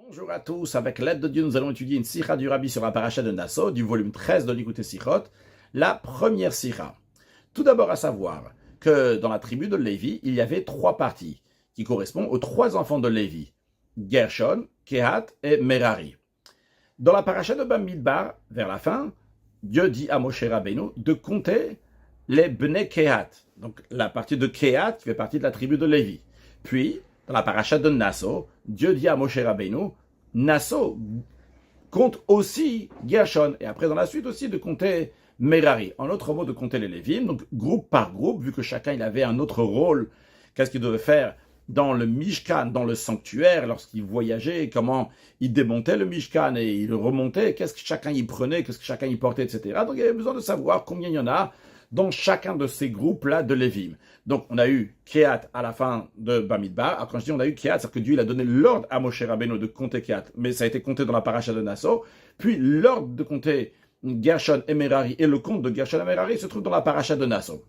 Bonjour à tous, avec l'aide de Dieu, nous allons étudier une sikha du Rabbi sur la paracha de Nassau, du volume 13 de l'Ikutei Sichot, la première sikha. Tout d'abord à savoir que dans la tribu de Lévi, il y avait trois parties qui correspondent aux trois enfants de Lévi, Gershon, Kehat et Merari. Dans la paracha de Bamidbar, vers la fin, Dieu dit à Moshe Rabbeinu de compter les Bnei Kehat, donc la partie de Kehat qui fait partie de la tribu de Lévi. Puis, dans la paracha de Nassau, Dieu dit à Moshe Rabbeinu, Nassau compte aussi Gershon, et après dans la suite aussi de compter Merari. En autre mot, de compter les Lévim, donc groupe par groupe, vu que chacun il avait un autre rôle, qu'est-ce qu'il devait faire dans le Mishkan, dans le sanctuaire, lorsqu'il voyageait, comment il démontait le Mishkan et il le remontait, qu'est-ce que chacun y prenait, qu'est-ce que chacun y portait, etc. Donc il y avait besoin de savoir combien il y en a dans chacun de ces groupes-là de Lévim. Donc, on a eu Kehat à la fin de Bamidbar. Alors, quand je dis on a eu Kehat, c'est-à-dire que Dieu il a donné l'ordre à Moshe Rabbeinu de compter Kehat, mais ça a été compté dans la paracha de Nassau. Puis, l'ordre de compter Gershon et Merari, et le compte de Gershon et Merari se trouve dans la paracha de Nassau.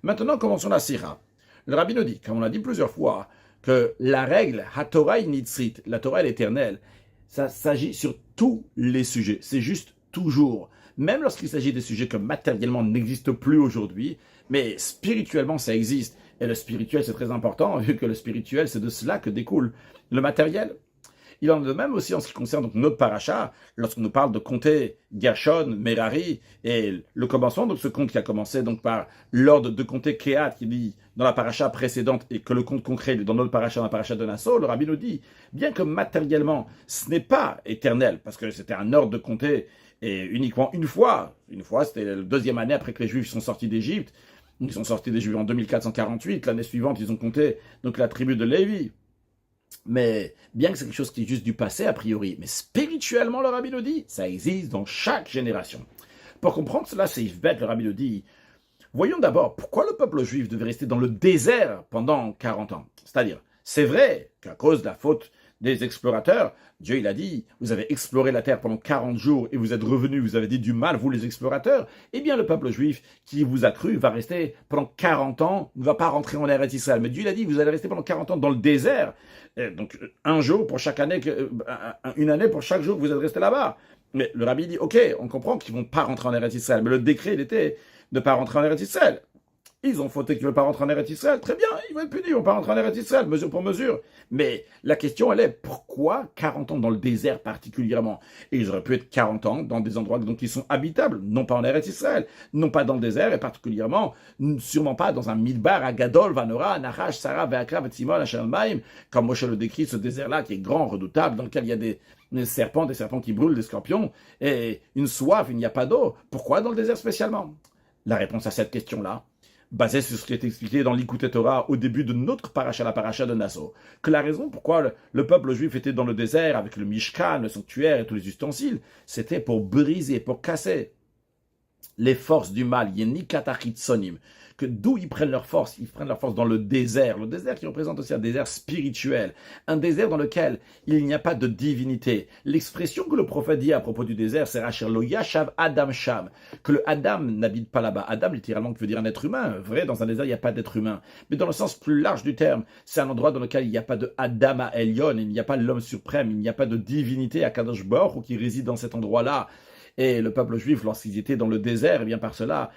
Maintenant, commençons la Sira. Le Rabbi nous dit, comme on l'a dit plusieurs fois, que la règle, HaTorah Nitzrit, la Torah est éternelle, ça s'agit sur tous les sujets. C'est juste toujours. Même lorsqu'il s'agit des sujets que matériellement n'existent plus aujourd'hui, mais spirituellement ça existe. Et le spirituel c'est très important, vu que le spirituel c'est de cela que découle le matériel. Il en est de même aussi en ce qui concerne donc notre paracha, lorsqu'on nous parle de compter Gershon, Merari, et le commencement, donc ce compte qui a commencé donc par l'ordre de compter Kehat, qui dit dans la paracha précédente, et que le compte concret dans notre paracha, dans la paracha de Nassau, le Rabbi nous dit, bien que matériellement ce n'est pas éternel, parce que c'était un ordre de compter, et uniquement une fois c'était la deuxième année après que les Juifs sont sortis d'Égypte, ils sont sortis d'Égypte en 2448, l'année suivante ils ont compté donc la tribu de Lévi. Mais bien que c'est quelque chose qui est juste du passé a priori, mais spirituellement le Rabbi nous dit, ça existe dans chaque génération. Pour comprendre cela, c'est Yves bête, le Rabbi nous dit, voyons d'abord pourquoi le peuple juif devait rester dans le désert pendant 40 ans. C'est-à-dire, c'est vrai qu'à cause de la faute des explorateurs, Dieu il a dit, vous avez exploré la terre pendant 40 jours et vous êtes revenus, vous avez dit du mal, vous les explorateurs, eh bien le peuple juif qui vous a cru va rester pendant 40 ans, ne va pas rentrer en Eretz Israël. Mais Dieu il a dit, vous allez rester pendant 40 ans dans le désert, et donc un jour pour chaque année, une année pour chaque jour que vous êtes resté là-bas. Mais le Rabbi dit, ok, on comprend qu'ils ne vont pas rentrer en Eretz Israël, mais le décret il était de ne pas rentrer en Eretz Israël. Ils ont fauté qu'ils ne veulent pas rentrer en Eretz Israël. Très bien, ils vont être punis, ils ne vont pas rentrer en Eretz Israël, mesure pour mesure. Mais la question, elle est, pourquoi 40 ans dans le désert particulièrement? Et ils auraient pu être 40 ans dans des endroits donc, qui sont habitables, non pas en Eretz Israël, non pas dans le désert, et particulièrement, sûrement pas dans un Midbar, à Gadol, Vanora, Nachash, Sarah, Veakra, Vetzimon, Hachelmaim, comme Moshe le décrit, ce désert-là qui est grand, redoutable, dans lequel il y a des serpents qui brûlent, des scorpions, et une soif, il n'y a pas d'eau. Pourquoi dans le désert spécialement? La réponse à cette question-là, basé sur ce qui est expliqué dans l'Ikutei Torah au début de notre paracha, la paracha de Nassau, que la raison pourquoi le peuple juif était dans le désert avec le Mishkan, le sanctuaire et tous les ustensiles, c'était pour briser, pour casser les forces du mal, Yenikatachitsonim, que d'où ils prennent leur force dans le désert qui représente aussi un désert spirituel, un désert dans lequel il n'y a pas de divinité. L'expression que le prophète dit à propos du désert, c'est Racher lo yashav Adam sham, que le Adam n'habite pas là-bas. Adam, littéralement, qui veut dire un être humain. Vrai, dans un désert, il n'y a pas d'être humain. Mais dans le sens plus large du terme, c'est un endroit dans lequel il n'y a pas de Adam à Elyon, il n'y a pas l'homme suprême, il n'y a pas de divinité à Kadosh Baruch Hu qui réside dans cet endroit-là. Et le peuple juif, lorsqu'ils étaient dans le désert, et bien par cela,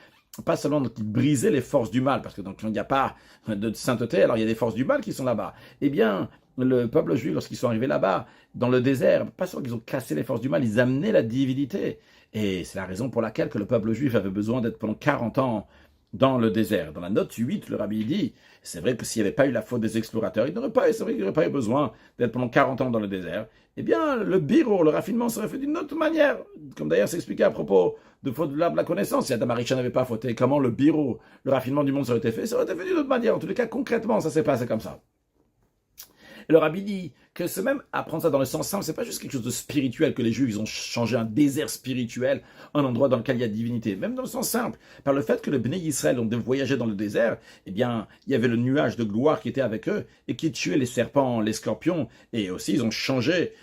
pas seulement donc, ils brisaient les forces du mal, parce que donc il n'y a pas de sainteté, alors il y a des forces du mal qui sont là-bas. Eh bien, le peuple juif, lorsqu'ils sont arrivés là-bas, dans le désert, pas seulement qu'ils ont cassé les forces du mal, ils amenaient la divinité. Et c'est la raison pour laquelle que le peuple juif avait besoin d'être pendant 40 ans dans le désert. Dans la note 8, le Rabbi dit, c'est vrai que s'il n'y avait pas eu la faute des explorateurs, c'est vrai qu'il n'aurait pas eu besoin d'être pendant 40 ans dans le désert. Eh bien, le birur, le raffinement serait fait d'une autre manière. Comme d'ailleurs c'est expliqué à propos de faute de l'arbre de la connaissance. Si Adam Arisha n'avait pas fauté, comment le birur, le raffinement du monde, ça aurait été fait? Ça aurait été fait d'une autre manière. En tous les cas, concrètement, ça s'est passé comme ça. Et le Rabbi dit que c'est même apprendre ça dans le sens simple, c'est pas juste quelque chose de spirituel que les Juifs ils ont changé un désert spirituel, un endroit dans lequel il y a divinité. Même dans le sens simple, par le fait que les Bnei Israël ont voyagé dans le désert, eh bien, il y avait le nuage de gloire qui était avec eux et qui tuait les serpents, les scorpions, et aussi ils ont changé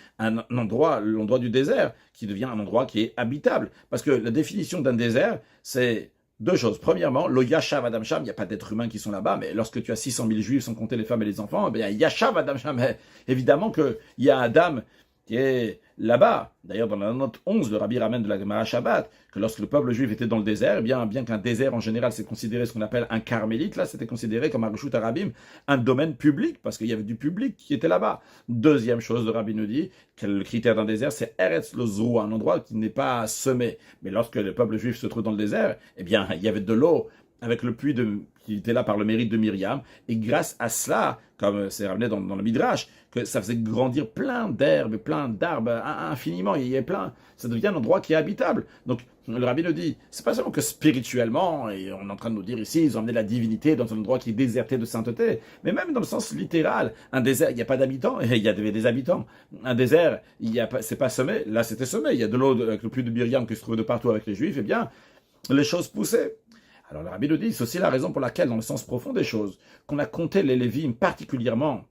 l'endroit du désert qui devient un endroit qui est habitable. Parce que la définition d'un désert, c'est deux choses. Premièrement, le Yashav Adam Sham, il n'y a pas d'êtres humains qui sont là-bas, mais lorsque tu as 600 000 juifs sans compter les femmes et les enfants, il y a Yashav Adam Sham. Évidemment qu'il y a Adam qui est là-bas. D'ailleurs, dans la note 11, le Rabbi ramène de la Gemara Shabbat, que lorsque le peuple juif était dans le désert, bien qu'un désert en général c'est considéré ce qu'on appelle un carmélite, là c'était considéré comme un Reshut Arabim, un domaine public, parce qu'il y avait du public qui était là-bas. Deuxième chose, le Rabbi nous dit que le critère d'un désert, c'est Eretz Lozu, un endroit qui n'est pas semé. Mais lorsque le peuple juif se trouve dans le désert, il y avait de l'eau avec le puits qui était là par le mérite de Myriam, et grâce à cela, comme c'est ramené dans le Midrash, que ça faisait grandir plein d'herbes, plein d'arbres infiniment, il y a plein, ça devient un endroit qui est habitable. Donc le Rabbi nous dit, c'est pas seulement que spirituellement, et on est en train de nous dire ici, ils ont amené la divinité dans un endroit qui est déserté de sainteté, mais même dans le sens littéral, un désert, il n'y a pas d'habitants, et il y avait des habitants. Un désert, c'est pas semé, là c'était semé, il y a de l'eau avec le puits de Myriam qui se trouvait de partout avec les Juifs, et bien, les choses poussaient. Alors le Rabbi nous dit, c'est aussi la raison pour laquelle, dans le sens profond des choses, qu'on a compté les Lévim particulièrement.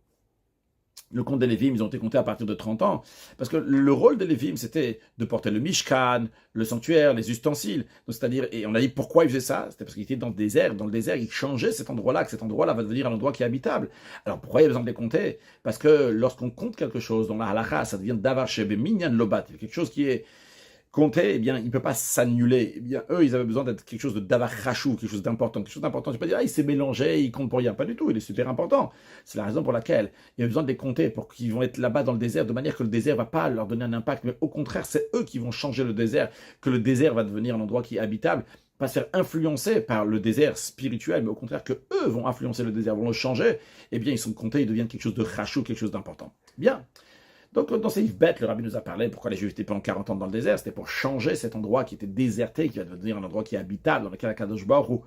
Le compte des Lévim, ils ont été comptés à partir de 30 ans, parce que le rôle des Lévim, c'était de porter le Mishkan, le sanctuaire, les ustensiles. C'est-à-dire, et on a dit pourquoi ils faisaient ça, c'était parce qu'ils étaient dans le désert. Dans le désert, ils changeaient cet endroit-là, que cet endroit-là va devenir un endroit qui est habitable. Alors pourquoi il y a besoin de les compter? Parce que lorsqu'on compte quelque chose dans la halakha, ça devient davar shebe minyan lobat, quelque chose qui est compter, eh bien, il ne peut pas s'annuler. Eh bien, eux, ils avaient besoin d'être quelque chose de davar chachou, quelque chose d'important. Quelque chose d'important, tu peux pas dire, il s'est mélangé, il compte pour rien. Pas du tout, il est super important. C'est la raison pour laquelle il y a besoin de les compter pour qu'ils vont être là-bas dans le désert, de manière que le désert va pas leur donner un impact, mais au contraire, c'est eux qui vont changer le désert, que le désert va devenir un endroit qui est habitable, pas se faire influencer par le désert spirituel, mais au contraire que eux vont influencer le désert, vont le changer. Eh bien, ils sont comptés, ils deviennent quelque chose de chachou, quelque chose d'important. Bien. Donc, dans ces Yves bêtes, le Rabbi nous a parlé pourquoi les Juifs étaient pendant 40 ans dans le désert. C'était pour changer cet endroit qui était déserté, qui va devenir un endroit qui est habitable, dans lequel Akadosh Baruch Hu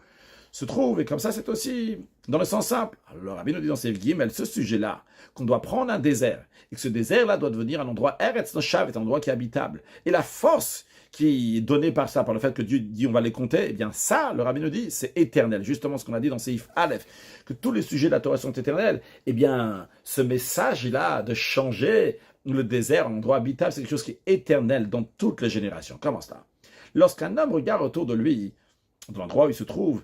se trouve. Et comme ça, c'est aussi dans le sens simple. Alors, le Rabbi nous dit dans ces Yves ce sujet-là, qu'on doit prendre un désert, et que ce désert-là doit devenir un endroit Eretz Noshav, est un endroit qui est habitable. Et la force qui est donnée par ça, par le fait que Dieu dit on va les compter, eh bien ça, le Rabbi nous dit, c'est éternel. Justement ce qu'on a dit dans Seif Aleph, que tous les sujets de la Torah sont éternels. Eh bien, ce message-là de changer le désert en endroit habitable, c'est quelque chose qui est éternel dans toutes les générations. Comment cela? Lorsqu'un homme regarde autour de lui, dans l'endroit où il se trouve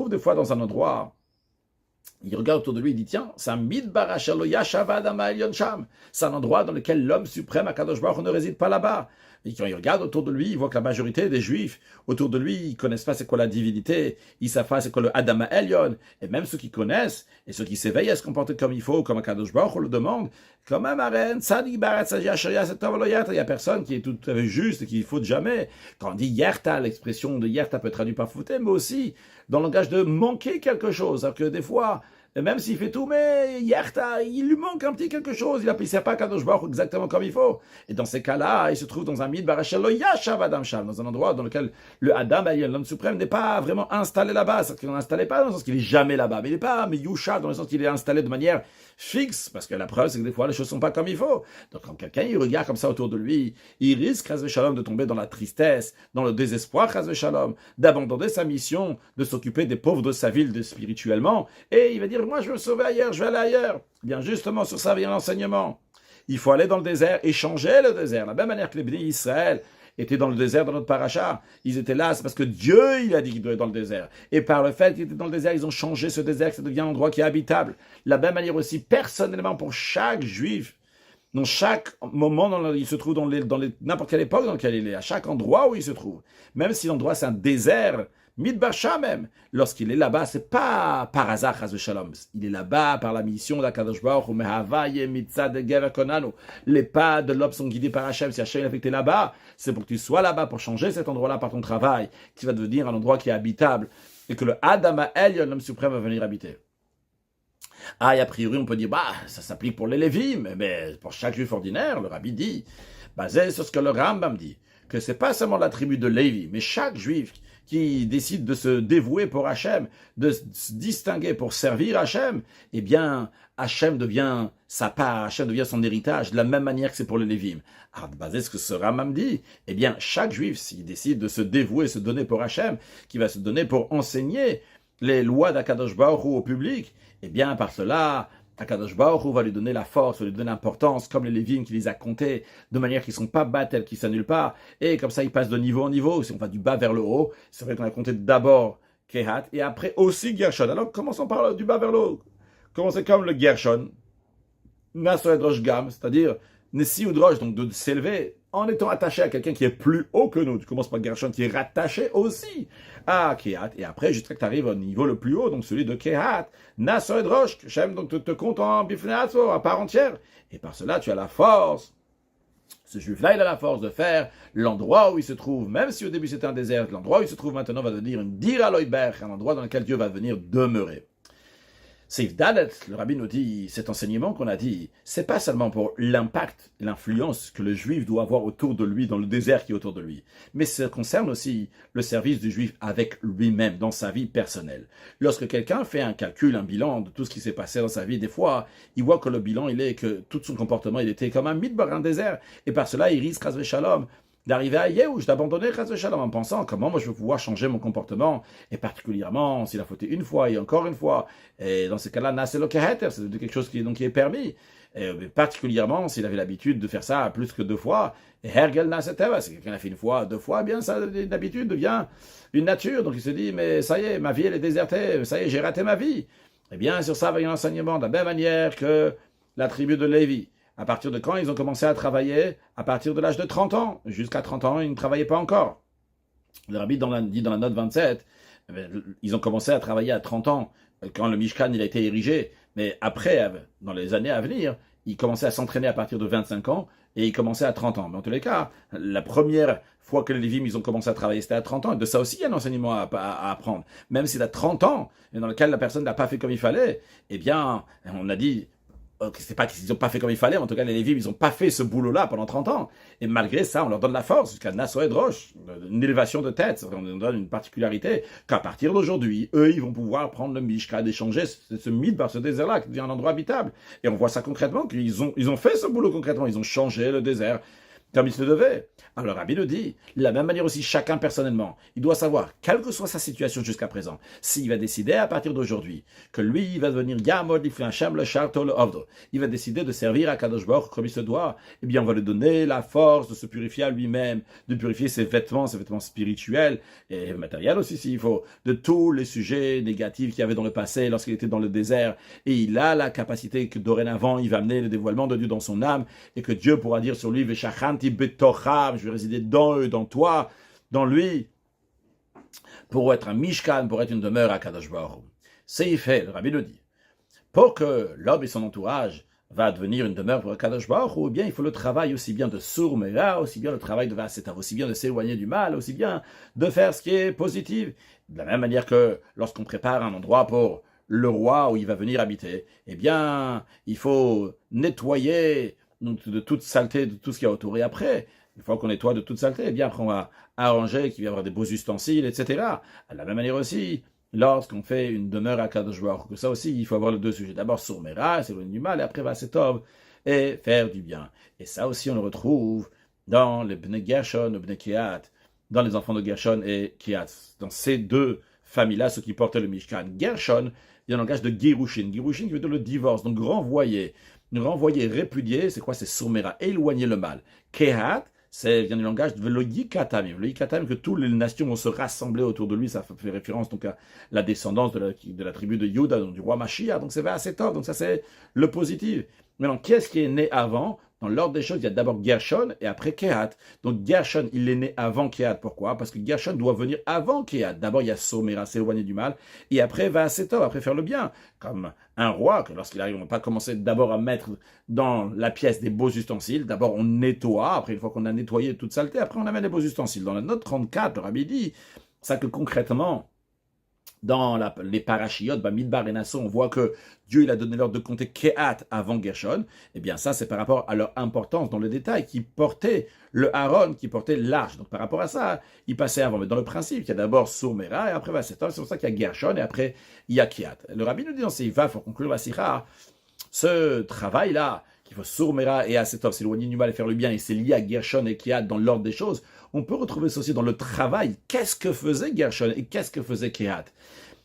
des fois dans un endroit, il regarde autour de lui, il dit, tiens, c'est un midbar shelo yashav adam ha'elyon sham. C'est un endroit dans lequel l'homme suprême, Akadosh Baruch Hu, ne réside pas là-bas. Et quand il regarde autour de lui, il voit que la majorité des Juifs, autour de lui, ils connaissent pas c'est quoi la divinité, ils savent pas c'est quoi le Adam Elyon. Et même ceux qui connaissent, et ceux qui s'éveillent à se comporter comme il faut, comme Akadosh Baruch Hu le demande, quand même, il y a personne qui est tout à fait juste et qui ne faute jamais. Quand on dit yerta, l'expression de yerta peut être traduite par fauter, mais aussi dans le langage de manquer quelque chose. Alors que des fois, même s'il fait tout, mais yerta, il lui manque un petit quelque chose. Il ne sait pas Kadosh Baruch Hu exactement comme il faut. Et dans ces cas-là, il se trouve dans un midbar shelo yashav adam sham, dans un endroit dans lequel le Adam, l'homme suprême, n'est pas vraiment installé là-bas. C'est-à-dire qu'il n'est installé pas dans le sens qu'il n'est jamais là-bas, mais il n'est pas mais yusha dans le sens qu'il est installé de manière fixe, parce que la preuve, c'est que des fois, les choses ne sont pas comme il faut. Donc, quand quelqu'un, il regarde comme ça autour de lui, il risque, chas v'shalom, de tomber dans la tristesse, dans le désespoir, chas v'shalom, d'abandonner sa mission, de s'occuper des pauvres de sa ville spirituellement, et il va dire, moi, je veux me sauver ailleurs, je vais aller ailleurs. Eh bien, justement, sur ça vient l'enseignement. Il faut aller dans le désert et changer le désert. De la même manière que les bénis Israël étaient dans le désert dans notre paracha. Ils étaient là, c'est parce que Dieu, il a dit qu'ils doivent être dans le désert. Et par le fait qu'ils étaient dans le désert, ils ont changé ce désert, que ça devient un endroit qui est habitable. De la même manière aussi, personnellement, pour chaque juif, dans chaque moment où il se trouve dans n'importe quelle époque dans laquelle il est, à chaque endroit où il se trouve, même si l'endroit c'est un désert, Midbar même, lorsqu'il est là-bas, c'est pas par hasard, chas v'shalom. Il est là-bas par la mission d'Akadosh Baruch Hu, mehavaye mitzad gever konanu. Les pas de l'homme sont guidés par Hachem. Si Hachem a fait que tu es là-bas, c'est pour que tu sois là-bas, pour changer cet endroit-là par ton travail, qui va devenir un endroit qui est habitable, et que le Adam Elyon, l'homme suprême, va venir habiter. Ah, et a priori, on peut dire, ça s'applique pour les Lévim, mais pour chaque juif ordinaire, le Rabbi dit, basé sur ce que le Rambam dit, que c'est pas seulement la tribu de Lévi, mais chaque juif qui décide de se dévouer pour Hachem, de se distinguer pour servir Hachem, eh bien, Hachem devient sa part, Hachem devient son héritage, de la même manière que c'est pour les Lévim. Alors, basé sur ce que ce Rambam dit, eh bien, chaque juif, s'il décide de se dévouer, se donner pour Hachem, qui va se donner pour enseigner les lois d'Akadosh Baruch Hu au public, eh bien, par cela, Akadosh Baruch Hu va lui donner la force, va lui donner l'importance, comme les Lévim qui les a comptés, de manière qu'ils ne sont pas battels, qu'ils ne s'annulent pas, et comme ça ils passent de niveau en niveau. Si on va du bas vers le haut, c'est vrai qu'on a compté d'abord Kehat, et après aussi Gershon. Alors commençons par du bas vers le haut. Commencez comme le Gershon, Naso et Rosh Gam, c'est-à-dire Nessi ou Drosh, donc de s'élever en étant attaché à quelqu'un qui est plus haut que nous. Tu commences par Gershon qui est rattaché aussi à Kehat. Et après, jusqu'à que tu arrives au niveau le plus haut, donc celui de Kehat, Naso et Drosh, Shem, donc te compte en Bifneato, à part entière. Et par cela, tu as la force. Ce juif-là, il a la force de faire l'endroit où il se trouve, même si au début c'était un désert, l'endroit où il se trouve maintenant va devenir une Dira Loïber, un endroit dans lequel Dieu va venir demeurer. Seif Dalet, le rabbi nous dit, cet enseignement qu'on a dit, c'est pas seulement pour l'impact, l'influence que le juif doit avoir autour de lui, dans le désert qui est autour de lui, mais ça concerne aussi le service du juif avec lui-même, dans sa vie personnelle. Lorsque quelqu'un fait un calcul, un bilan de tout ce qui s'est passé dans sa vie, des fois, il voit que le bilan, il est que tout son comportement, il était comme un midbar, un désert, et par cela, il risque, Chas Shalom, d'arriver à Yehush, d'abandonner Chas Shalom en pensant comment moi je vais pouvoir changer mon comportement, et particulièrement s'il a fauté une fois et encore une fois, et dans ces cas-là, Naselo Keheter, c'est quelque chose qui est permis, et particulièrement s'il avait l'habitude de faire ça plus que 2 fois, et Hergel Naseteva, c'est quelqu'un qui a fait 1 fois, 2 fois, eh bien ça d'habitude devient une nature, donc il se dit, mais ça y est, ma vie elle est désertée, ça y est, j'ai raté ma vie. Et bien sur ça, il y a un enseignement de la même manière que la tribu de Lévi. À partir de quand ils ont commencé à travailler? À partir de l'âge de 30 ans. Jusqu'à 30 ans, ils ne travaillaient pas encore. Le rabbi dit dans la note 27, ils ont commencé à travailler à 30 ans, quand le Mishkan il a été érigé. Mais après, dans les années à venir, ils commençaient à s'entraîner à partir de 25 ans et ils commençaient à 30 ans. Mais en tous les cas, la première fois que les Lévim ils ont commencé à travailler, c'était à 30 ans. Et de ça aussi, il y a un enseignement à apprendre. Même si à 30 ans, et dans lequel la personne n'a pas fait comme il fallait, eh bien, on a dit... c'est pas qu'ils n'ont pas fait comme il fallait, en tout cas les Lévim, ils n'ont pas fait ce boulot-là pendant 30 ans. Et malgré ça, on leur donne la force, jusqu'à Naso et Drosh, une élévation de tête, on leur donne une particularité, qu'à partir d'aujourd'hui, eux, ils vont pouvoir prendre le Mishkan, d'échanger ce mythe par ce désert-là, qui devient un endroit habitable. Et on voit ça concrètement, qu'ils ont fait ce boulot concrètement, ils ont changé le désert comme il se le devait. Alors Rabbi le dit, de la même manière aussi, chacun personnellement, il doit savoir, quelle que soit sa situation jusqu'à présent, s'il va décider à partir d'aujourd'hui que lui, il va devenir Yamod Lifnei Hashem le Sharto le Ovdo, il va décider de servir à Kadosh Baruch comme il se doit, eh bien on va lui donner la force de se purifier à lui-même, de purifier ses vêtements spirituels et matériels aussi s'il faut, de tous les sujets négatifs qu'il y avait dans le passé lorsqu'il était dans le désert, et il a la capacité que dorénavant il va amener le dévoilement de Dieu dans son âme, et que Dieu pourra dire sur lui, Veshachanti betocham, je vais résider dans eux, dans toi, dans lui, pour être un Mishkan, pour être une demeure à Kadosh Baruch Hu. C'est fait, le Rabbi le dit. Pour que l'homme et son entourage va devenir une demeure pour Kadosh Baruch Hu, eh bien il faut le travail aussi bien de Sour Mera, aussi bien le travail de Vasetav, aussi bien de s'éloigner du mal, aussi bien de faire ce qui est positif. De la même manière que lorsqu'on prépare un endroit pour le roi où il va venir habiter, eh bien il faut nettoyer de toute saleté, de tout ce qu'il y a autour. Et après, une fois qu'on nettoie de toute saleté, eh bien après on va arranger qu'il va y avoir des beaux ustensiles, etc. À la même manière aussi, lorsqu'on fait une demeure à Kadosh Baruch Hu, que ça aussi, il faut avoir les 2 sujets. D'abord sur Mera, s'éloigner du mal, et après Vasetov, et faire du bien. Et ça aussi, on le retrouve dans les Bnei Gershon, les Bnei Kehat, dans les enfants de Gershon et Kehat. Dans ces 2 familles-là, ceux qui portaient le Mishkan. Gershon, il y a un langage de Girushin. Girushin qui veut dire le divorce, donc renvoyer. Répudier, c'est quoi? C'est Sourmera, éloigner le mal. Kehat, c'est vient du langage de le Yikatamim. Le Yikatamim, que toutes les nations vont se rassembler autour de lui, ça fait référence donc à la descendance de la tribu de Yuda, donc du roi Mashiach, donc c'est Vasetov, donc ça c'est le positif. Maintenant, qu'est-ce qui est né avant? Dans l'ordre des choses, il y a d'abord Gershon et après Kehat. Donc Gershon, il est né avant Kehat. Pourquoi? Parce que Gershon doit venir avant Kehat. D'abord, il y a Somera, s'éloigner du mal, et après Vasetov, après faire le bien. Comme un roi, que lorsqu'il arrive, on ne va pas commencer d'abord à mettre dans la pièce des beaux ustensiles. D'abord, on nettoie. Après, une fois qu'on a nettoyé toute saleté, après, on amène les beaux ustensiles. Dans la note 34, le Rabbi dit ça que concrètement, dans les parachiotes, Midbar et Nasso, on voit que Dieu il a donné l'ordre de compter Kehat avant Gershon. Eh bien, ça, c'est par rapport à leur importance dans le détail, qui portait le Aaron, qui portait l'arche. Donc, par rapport à ça, il passait avant. Mais dans le principe, il y a d'abord Sourmera, et après Vasetov. C'est pour ça qu'il y a Gershon, et après, il y a Kehat. Le rabbi nous dit dans ses va, pour conclure la sikha, ce travail-là, qu'il faut Sourmera et Vasetov, s'éloigner du mal et faire le bien, et c'est lié à Gershon et Kehat dans l'ordre des choses, on peut retrouver ça aussi dans le travail. Qu'est-ce que faisait Gershon et qu'est-ce que faisait Kehat?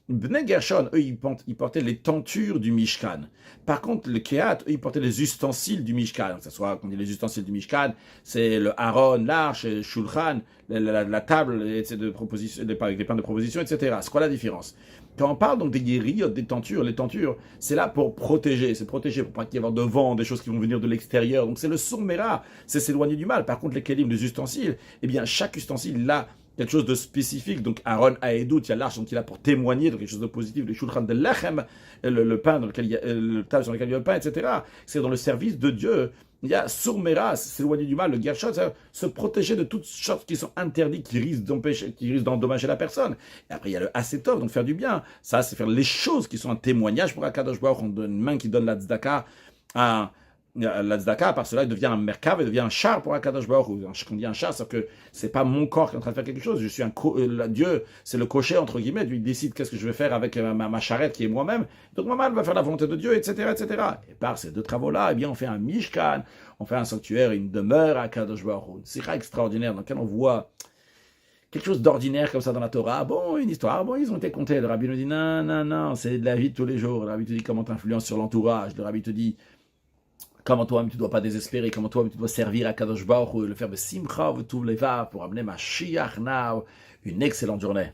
Bnei Gershon, eux, ils portaient les tentures du Mishkan. Par contre, le Kehat, eux, ils portaient les ustensiles du Mishkan. Que ce soit, quand on dit les ustensiles du Mishkan, c'est le Aaron, l'arche, le Shulchan, la table de proposition, avec les pains de proposition, etc. C'est quoi la différence? Quand on parle donc des guérilles, des tentures, les tentures, c'est là pour protéger, c'est protéger pour pas qu'il y ait de vent, des choses qui vont venir de l'extérieur. Donc c'est le surmera, c'est s'éloigner du mal. Par contre, les kelim, les ustensiles, eh bien chaque ustensile, il a quelque chose de spécifique. Donc Aaron a Edut, il y a l'arche, donc il a pour témoigner de quelque chose de positif, le shulchan de lechem, le pain dans lequel il y a, le table sur lequel il y a le pain, etc. C'est dans le service de Dieu. Il y a surmera, s'éloigner du mal, le gershot, c'est se protéger de toutes choses qui sont interdites, qui risquent d'empêcher, qui risquent d'endommager la personne. Et après, il y a le asetov, donc faire du bien. Ça, c'est faire les choses qui sont un témoignage pour Akadosh Baruch Hu. On donne une main qui donne la tzedaka à la tzedaka, par cela, il devient un merkav, il devient un char pour Akadosh Baruch Hu. Quand on dit un char, c'est que c'est pas mon corps qui est en train de faire quelque chose. Je suis Dieu, c'est le cocher, entre guillemets. Lui, il décide qu'est-ce que je vais faire avec ma charrette qui est moi-même. Donc, moi-même, va faire la volonté de Dieu, etc., etc. Et par ces deux travaux-là, eh bien, on fait un mishkan, on fait un sanctuaire, une demeure à Akadosh Baruch Hu. Une sira extraordinaire dans laquelle on voit quelque chose d'ordinaire comme ça dans la Torah. Bon, une histoire, bon, ils ont été comptés. Le rabbi nous dit, non, non, non, c'est de la vie de tous les jours. Le rabbi te dit comment t'influences sur l'entourage. Le rabbi te dit comment toi-même tu ne dois pas désespérer, comment toi-même tu dois servir à Kadosh Baruch Hu, le faire de Simcha, tout les va pour amener Mashiach now. Une excellente journée.